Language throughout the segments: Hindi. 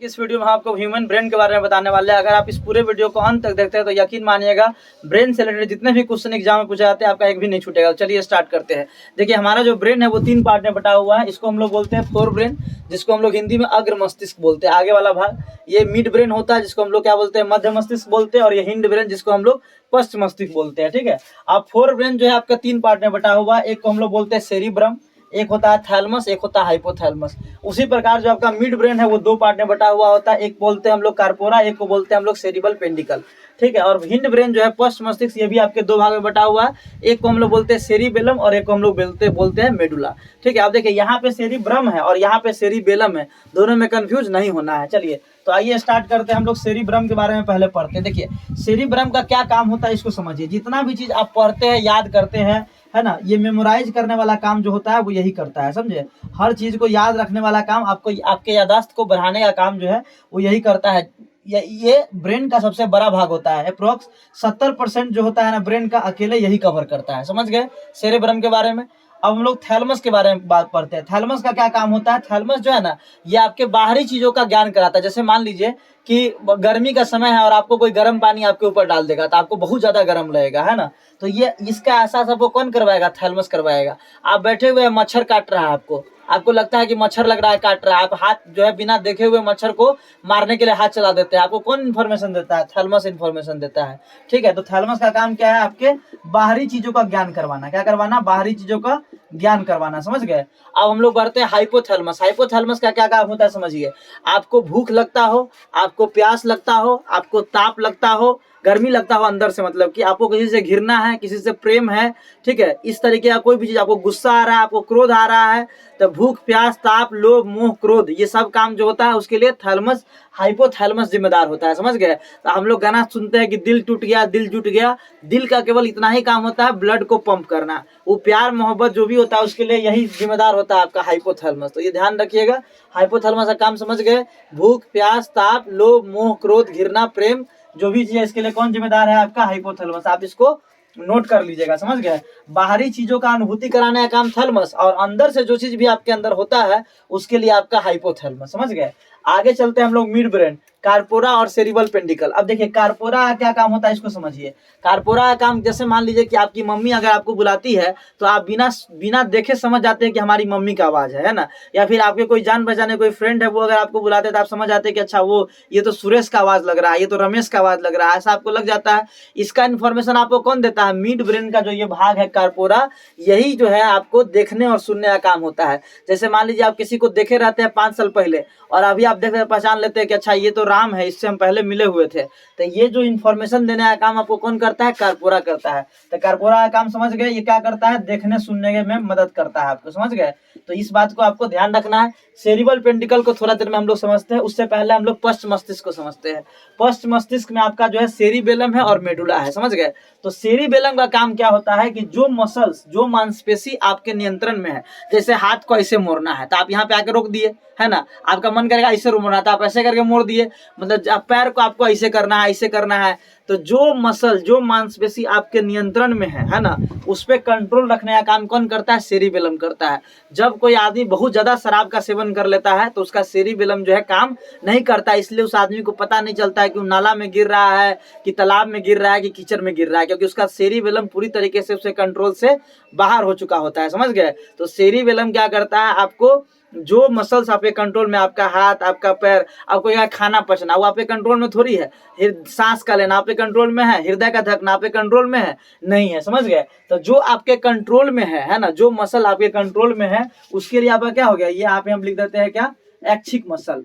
इस वीडियो में हम आपको ह्यूमन ब्रेन के बारे में बताने वाले हैं। अगर आप इस पूरे वीडियो को अंत तक देखते हैं तो यकीन मानिएगा ब्रेन से रिलेटेड जितने भी क्वेश्चन एग्जाम में पूछे जाते हैं आपका एक भी नहीं छूटेगा। चलिए स्टार्ट करते हैं। देखिए हमारा जो ब्रेन है वो 3 पार्ट में बटा हुआ है। इसको हम लोग बोलते हैं फोर ब्रेन, जिसको हम लोग हिंदी में अग्र मस्तिष्क बोलते हैं। आगे वाला भाग ये मिड ब्रेन होता है, जिसको हम लोग क्या बोलते हैं, मध्य मस्तिष्क बोलते हैं। और ये हिंड ब्रेन, जिसको हम लोग पश्च मस्तिष्क बोलते हैं। ठीक है, अब फोर ब्रेन जो है आपका 3 पार्ट में बटा हुआ है। एक को हम लोग बोलते हैं सेरिब्रम, एक होता है थैलमस, एक होता है हाइपोथैलमस। उसी प्रकार जो आपका मिड ब्रेन है वो 2 पार्ट में बटा हुआ होता है। एक बोलते हैं हम लोग कार्पोरा, एक को बोलते हैं हम लोग सेरिबल पेंडिकल। ठीक है, और हिंड ब्रेन जो है पश्च मस्तिष्क, ये भी आपके 2 भाग में बटा हुआ है। एक को हम लोग बोलते हैं सेरिबेलम और एक को हम लोग बोलते हैं मेडुला। ठीक है, अब देखिए यहाँ पे सेरिब्रम है और यहाँ पे सेरिबेलम है, दोनों में कंफ्यूज नहीं होना है। चलिए तो आइए स्टार्ट करते हैं। हम लोग सेरिब्रम के बारे में पहले पढ़ते हैं। देखिए सेरिब्रम का क्या काम होता है इसको समझिए। जितना भी चीज आप पढ़ते हैं, याद करते हैं, है ना, ये मेमोराइज करने वाला काम जो होता है वो यही करता है, समझे। हर चीज को याद रखने वाला काम, आपको आपके याददाश्त को बढ़ाने का काम जो है वो यही करता है। ये ब्रेन का सबसे बड़ा भाग होता है। अप्रोक्स 70% जो होता है ना ब्रेन का, अकेले यही कवर करता है। समझ गए सेरेब्रम के बारे में। अब हम लोग थैलमस के बारे में बात करते हैं। थैलमस का क्या काम होता है? थैलमस जो है ना, ये आपके बाहरी चीजों का ज्ञान कराता है। जैसे मान लीजिए कि गर्मी का समय है और आपको कोई गर्म पानी आपके ऊपर डाल देगा तो आपको बहुत ज्यादा गर्म लगेगा, है ना। तो ये इसका एहसास आपको कौन करवाएगा? थैलमस करवाएगा। आप बैठे हुए मच्छर काट रहा है, आपको लगता है कि मच्छर लग रहा है, काट रहा है, आप हाथ जो है बिना देखे हुए मच्छर को मारने के लिए हाथ चला देते हैं। आपको कौन इन्फॉर्मेशन देता है? थैलमस इन्फॉर्मेशन देता है। ठीक है, तो थैलमस का काम क्या है? आपके बाहरी चीजों का ज्ञान करवाना। क्या करवाना? बाहरी चीजों का ज्ञान करवाना। समझ गए। अब हम लोग बढ़ते हैं हाइपोथैलमस। हाइपोथैलमस का क्या काम होता है समझिए। आपको भूख लगता हो, आपको प्यास लगता हो, आपको ताप लगता हो, गर्मी लगता हो अंदर से, मतलब कि आपको किसी से घृणा है, किसी से प्रेम है, ठीक है, इस तरीके का कोई भी चीज, आपको गुस्सा आ रहा है, आपको क्रोध आ रहा है, तो भूख, प्यास, ताप, लोभ, मोह, क्रोध, ये सब काम जो होता है उसके लिए थैलमस, हाइपोथैलमस जिम्मेदार होता है। समझ गए। तो हम लोग गाना सुनते हैं कि दिल टूट गया, दिल जुट गया। दिल का केवल इतना ही काम होता है, ब्लड को पंप करना। वो प्यार मोहब्बत जो भी होता है उसके लिए यही जिम्मेदार होता है आपका हाइपोथैलमस। तो ये ध्यान रखिएगा, हाइपोथैलमस का काम समझ गए। भूख, प्यास, ताप, लोभ, मोह, क्रोध, घृणा, प्रेम, जो भी चीज है इसके लिए कौन जिम्मेदार है? आपका हाइपोथैलमस। आप इसको नोट कर लीजिएगा। समझ गए। बाहरी चीजों का अनुभूति कराने का काम थैलमस, और अंदर से जो चीज भी आपके अंदर होता है उसके लिए आपका हाइपोथैलमस। समझ गए। आगे चलते हैं हम लोग मिड ब्रेन, कार्पोरा और सेरिबल पेंडिकल। अब देखिए कार्पोरा का क्या काम होता है इसको समझिए। कार्पोरा का काम, जैसे मान लीजिए कि आपकी मम्मी अगर आपको बुलाती है तो आप बिना देखे समझ जाते हैं कि हमारी मम्मी का आवाज है ना। या फिर आपके कोई जान पहचाने कोई फ्रेंड है, वो अगर आपको बुलाते हैं तो आप समझ जाते हैं कि अच्छा वो ये तो सुरेश का आवाज लग रहा है, ये तो रमेश का आवाज लग रहा है, ऐसा आपको लग जाता है। इसका इन्फॉर्मेशन आपको कौन देता है? मिड ब्रेन का जो ये भाग है कार्पोरा, यही जो है आपको देखने और सुनने का काम होता है। जैसे मान लीजिए आप किसी को देखे रहते हैं 5 साल पहले, और अभी आप देख पहचान लेते हैं कि अच्छा ये तो राम है, इससे हम पहले मिले हुए थे। तो ये जो इन्फॉर्मेशन देने का काम आपको कौन करता है? कार्पोरा करता है। तो कार्पोरा का काम समझ गए, ये क्या करता है? देखने सुनने में मदद करता है आपको। समझ गए। तो इस बात को आपको ध्यान रखना है। सेरिबल पेंडिकल को थोड़ा देर में हम लोग समझते हैं, उससे पहले हम लोग पश्च मस्तिष्क को समझते हैं। पश्च मस्तिष्क में आपका जो है सेरिबेलम है और मेडुला है। समझ गए। तो सेरिबेलम का काम क्या होता है कि जो मसल्स, जो मांसपेशी आपके नियंत्रण में है, जैसे हाथ को ऐसे मोड़ना है तो आप यहाँ पे आके रोक दिए, है ना। आपका मन करेगा ऐसे मोड़ना था, आप ऐसे करके मोड़ दिए, मतलब पैर को आपको ऐसे करना है, ऐसे करना है। तो जो मसल, जो मांसपेशी आपके नियंत्रण में है ना, उस पे कंट्रोल रखने का काम कौन करता है? सेरिबेलम करता है। जब कोई आदमी बहुत ज्यादा शराब का सेवन कर लेता है तो उसका सेरिबेलम जो है काम नहीं करता, इसलिए उस आदमी को पता नहीं चलता है कि वो नाला में गिर रहा है, कि तालाब में गिर रहा है, कि कीचड़ में गिर रहा है, क्योंकि उसका सेरिबेलम पूरी तरीके से उसके कंट्रोल से बाहर हो चुका होता है। समझ गए। तो सेरिबेलम क्या करता है? आपको जो मसल्स आपके कंट्रोल में, आपका हाथ, आपका पैर, आपको यहाँ खाना पचना, वो आपके कंट्रोल में थोड़ी है। सांस का लेना आपके कंट्रोल में है, हृदय का धड़कना आपके कंट्रोल में है? नहीं है। समझ गए। तो जो आपके कंट्रोल में है ना, जो मसल आपके कंट्रोल में है, उसके लिए आपका क्या हो गया? ये आप हम लिख देते हैं क्या? ऐच्छिक मसल।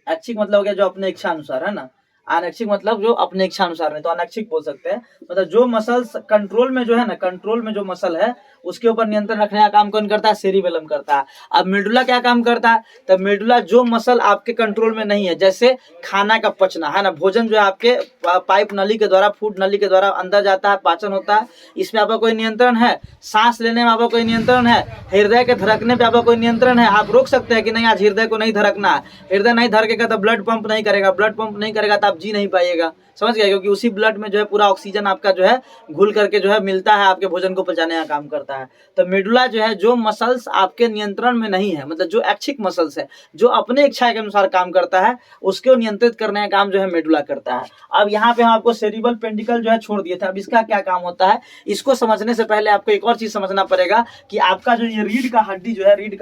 ऐच्छिक मतलब हो गया जो अपने इच्छा अनुसार, है ना। अनैच्छिक मतलब जो अपने इच्छा अनुसार नहीं, तो अनैच्छिक बोल सकते हैं। मतलब जो मसल कंट्रोल में जो है ना, कंट्रोल में जो मसल है उसके ऊपर नियंत्रण रखने का काम कौन करता है? सेरिबेलम करता है। अब मेडुला क्या काम करता है? तो मेडुला जो मसल आपके कंट्रोल में नहीं है, जैसे खाना का पचना, है ना, भोजन जो है आपके पाइप नली के द्वारा, फूड नली के द्वारा अंदर जाता है, पाचन होता है, इसमें आपका कोई नियंत्रण है? सांस लेने में आपका कोई नियंत्रण है? हृदय के धड़कने पे आपका कोई नियंत्रण है? आप रोक सकते हैं कि नहीं आज हृदय को नहीं धड़कना है, हृदय नहीं धड़केगा तो ब्लड पंप नहीं करेगा, ब्लड पंप नहीं करेगा तो आप जी नहीं पाइएगा। समझ गए। क्योंकि उसी ब्लड में जो है पूरा ऑक्सीजन आपका जो है घुल करके जो है मिलता है, आपके भोजन को पचाने का काम करता करता है। तो मेडुला जो है, जो मसल्स आपके नियंत्रण में नहीं है, मतलब जो ऐच्छिक मसल्स है, जो अपने इच्छा के अनुसार काम करता है, उसको नियंत्रित करने का काम जो है मेडुला करता है। अब यहाँ पे हम आपको सेरिबल पेंडिकल जो है छोड़ दिए थे। अब इसका क्या काम होता है, इसको समझने से पहले आपको एक और चीज समझना पड़ेगा कि आपका जो ये रीढ़ का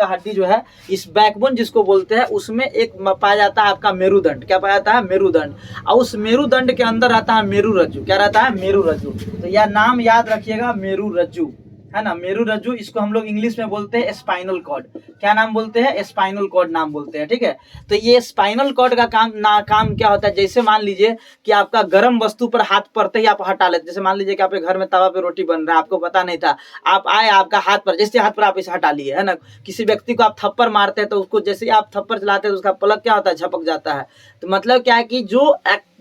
हड्डी जो है, इस बैकबोन जिसको बोलते हैं, उसमें एक पाया जाता है आपका मेरुदंड। क्या पाया जाता है? मेरुदंड। और उस मेरुदंड के अंदर रहता है मेरुरज्जु। क्या रहता है? मेरुरज्जु। तो यह नाम याद रखिएगा, मेरुरज्जु, है ना, मेरुरज्जु। इसको हम लोग इंग्लिश में बोलते हैं स्पाइनल कॉर्ड। क्या नाम बोलते हैं? स्पाइनल कॉर्ड नाम बोलते हैं, ठीक है। तो ये स्पाइनल कॉर्ड का काम क्या होता है, जैसे मान लीजिए कि आपका गर्म वस्तु पर हाथ पड़ते ही आप हटा लेते। जैसे मान लीजिए कि आपके घर में तवा पे रोटी बन रहा है, आपको पता नहीं था, आप आए, आपका हाथ पर, जैसे हाथ पर आप इसे हटा लिए, है ना। किसी व्यक्ति को आप थप्पड़ मारते हैं तो उसको जैसे आप थप्पड़ चलाते हैं तो उसका पलक क्या होता है? झपक जाता है। तो मतलब क्या है कि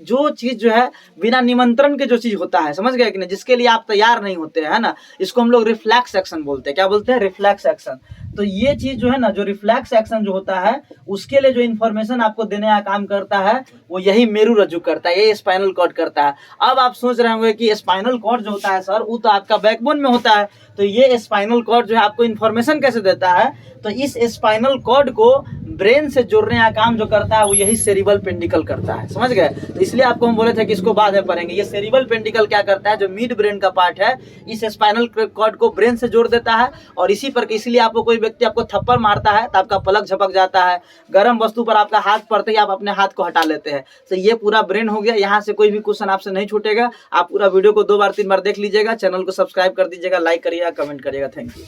जो चीज जो है बिना निमंत्रण के जो चीज होता है, समझ गए कि नहीं, जिसके लिए आप तैयार नहीं होते हैं, है ना, इसको हम लोग रिफ्लेक्स एक्शन बोलते हैं। क्या बोलते हैं? Reflex action. तो ये चीज जो है ना, जो रिफ्लेक्स एक्शन जो होता है, उसके लिए जो इन्फॉर्मेशन आपको देने का काम करता है, वो यही मेरुरज्जु करता है, ये स्पाइनल कॉर्ड करता है। अब आप सोच रहे होंगे कि स्पाइनल कॉर्ड जो होता है सर, वो तो आपका बैकबोन में होता है, तो ये स्पाइनल कॉर्ड जो है आपको इन्फॉर्मेशन कैसे देता है? तो इस स्पाइनल कॉर्ड को ब्रेन से जोड़ने का काम जो करता है, वो यही सेरिबल पेंडिकल करता है, समझ गए। तो इसलिए आपको हम बोले थे कि इसको बाद में पढ़ेंगे। ये सेरिबल पेंडिकल क्या करता है, जो मिड ब्रेन का पार्ट है, इस स्पाइनल कॉर्ड को ब्रेन से जोड़ देता है। और इसलिए आपको कोई व्यक्ति आपको थप्पड़ मारता है तो आपका पलक झपक जाता है, गर्म वस्तु पर आपका हाथ पड़ते ही आप अपने हाथ को हटा लेते हैं। तो ये पूरा ब्रेन हो गया। यहाँ से कोई भी क्वेश्चन आपसे नहीं छूटेगा। आप पूरा वीडियो को 2 बार 3 बार देख लीजिएगा। चैनल को सब्सक्राइब कर दीजिएगा, लाइक करिएगा, कमेंट करिएगा। Thank you.